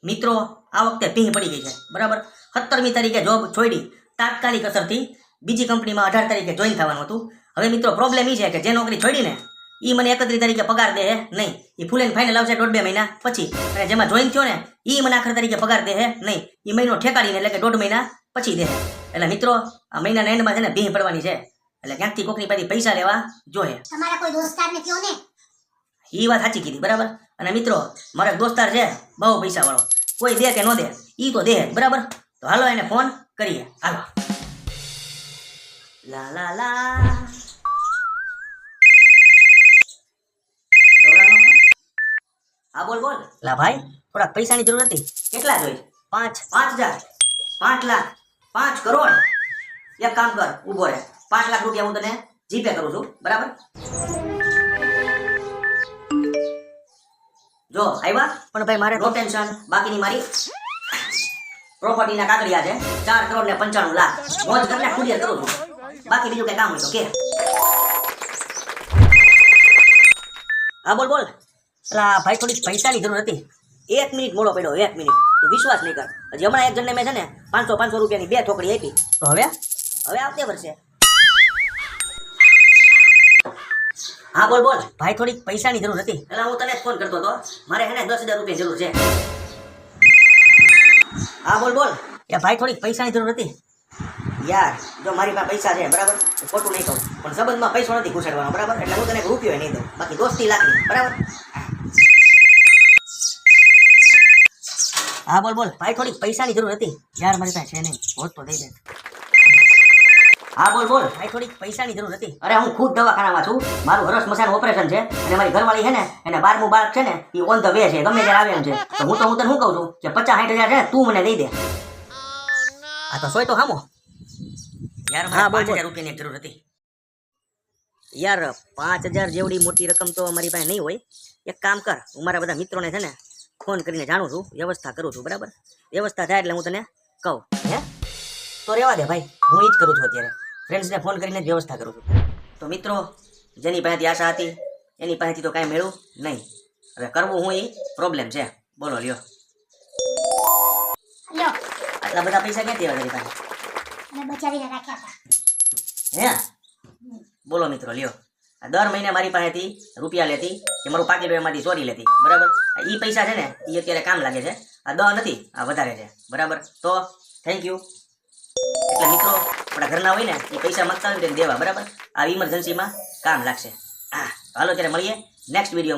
મિત્રો આ વખતે ભીંગ પડી ગઈ છે બરાબર. 17મી તારીખે જોબ છોડી તાત્કાલિક અસરથી બીજી કંપનીમાં 18 તારીખે જોઈન થવાનું હતું. હવે મિત્રો પ્રોબ્લેમ એ છે કે જે નોકરી છોડીને એ મને 31 તારીખે પગાર દે નહીં. એ ફૂલ એન્ડ ફાઇનલ આવશે 1.5-2 મહિના પછી. અને જેમાં જોઈન થયો ને એ મને આખર તારીખે પગાર દે નહીં. એ મહિનો ઠેકાડીને એટલે કે 1.5 મહિના પછી દે. એટલે મિત્રો આ મહિનાના એન્ડમાં છે ને ભીંગ પડવાની છે. એટલે ક્યાંકથી કોકની પાસેથી પૈસા લેવા જોઈએ. તમારા કોઈ દોસ્તારને કયો ને. એ વાત સાચી કીધી બરાબર. અને મિત્રો મારો એક દોસ્તાર છે બહુ પૈસા વાળો, કોઈ દે કે ન દે ઈ તો દે બરાબર. તો હાલો એને ફોન કરીએ. હાલો. લા લા લા. હા બોલ બોલ. લા ભાઈ થોડા પૈસાની જરૂર હતી. કેટલા જોઈએ? 5,000 5 લાખ 5 કરોડ. એક કામ કર, ઊભો રહે. 5 લાખ રૂપિયા હું તને જીપે કરું છું બરાબર. જો આવ્યા. પણ ભાઈ મારે નો ટેન્શન, બાકીની મારી પ્રોપર્ટીના કાગળિયા છે 4 કરોડ ને 95 લાખ. મોજ કરીને ક્લિયર કરું છું. બાકી બીજું કઈ કામ હોય તો કે. હા બોલ બોલ. અલા ભાઈ થોડી પૈસાની જરૂર હતી. 1 મિનિટ મોડો પડ્યો. 1 મિનિટ તું વિશ્વાસ નહીં કર. હજી હમણાં એક જણને મેં છે ને 500 રૂપિયાની 2 ઠોકરી આપી. તો હવે આવતે વર્ષે. હા બોલ બોલ. ભાઈ થોડીક પૈસાની જરૂર હતી. એટલે હું તને જ ફોન કરતો હતો. મારે છે ને 10,000 રૂપિયા જરૂર છે. હા બોલ બોલ. એ ભાઈ થોડીક પૈસાની જરૂર હતી. યાર જો મારી પાસે પૈસા છે બરાબર, ખોટું નહીં કહું, પણ સંબંધમાં પૈસો નથી ઘૂસાડવાનો બરાબર. એટલે હું તને રૂપિયો નહીં દઉં, બાકી દોસ્તી લાખની બરાબર. હા બોલ બોલ. ભાઈ થોડીક પૈસાની જરૂર હતી. યાર મારી પાસે છે નહીં, હોત તો દઈ દે. હા બોલ બોલ. ભાઈ થોડીક પૈસાની જરૂર હતી. અરે હું ખુદ દવાખાનામાં છું. મારું હરસ મસાનું ઓપરેશન છે અને મારી ઘરવાળી છે ને એને 12મું બાળક છે ને એ ઓન ધ વે છે, ગમે ત્યારે આવે એમ છે. તો હું તને શું કહું છું કે 50-60 હજાર છે તું મને દઈ દે. આ તો સોય તો હામો યાર. હા બોલ. 5,000 રૂપિયાની જરૂર હતી. યાર 5,000 જેવડી મોટી રકમ તો મારી પાસે નહીં હોય. એક કામ કર, હું મારા બધા મિત્રોને છે ને ફોન કરીને જાણું છું, વ્યવસ્થા કરું છું બરાબર. વ્યવસ્થા થાય એટલે હું તને કહું. હે તો રહેવા દે ભાઈ, હું એ જ કરું છું અત્યારે. ફ્રેન્ડ્સને ફોન કરીને જ વ્યવસ્થા કરું છું. તો મિત્રો જેની પાસેથી આશા હતી એની પાસેથી તો કાંઈ મેળવું નહીં. હવે કરવું હું એ પ્રોબ્લેમ છે. બોલો લ્યો. લ્યો. આટલા બધા પૈસા ક્યાંથી આવ્યા તારી પાસે? મેં બચાવીને રાખ્યા હતા. હે બોલો મિત્રો લ્યો. આ દર મહિને મારી પાસેથી રૂપિયા લેતી કે મારું પાકીટ એમાંથી ચોરી લેતી બરાબર. એ પૈસા છે ને એ અત્યારે કામ લાગે છે. આ 10 નથી, આ વધારે છે બરાબર. તો થેન્ક યુ. એટલે મિત્રો આપણા ઘરના હોય ને એ પૈસા માંગતા હોય તેને દેવા બરાબર. આ ઇમરજન્સીમાં કામ લાગશે. હાલો ત્યારે મળીએ નેક્સ્ટ વિડીયોમાં.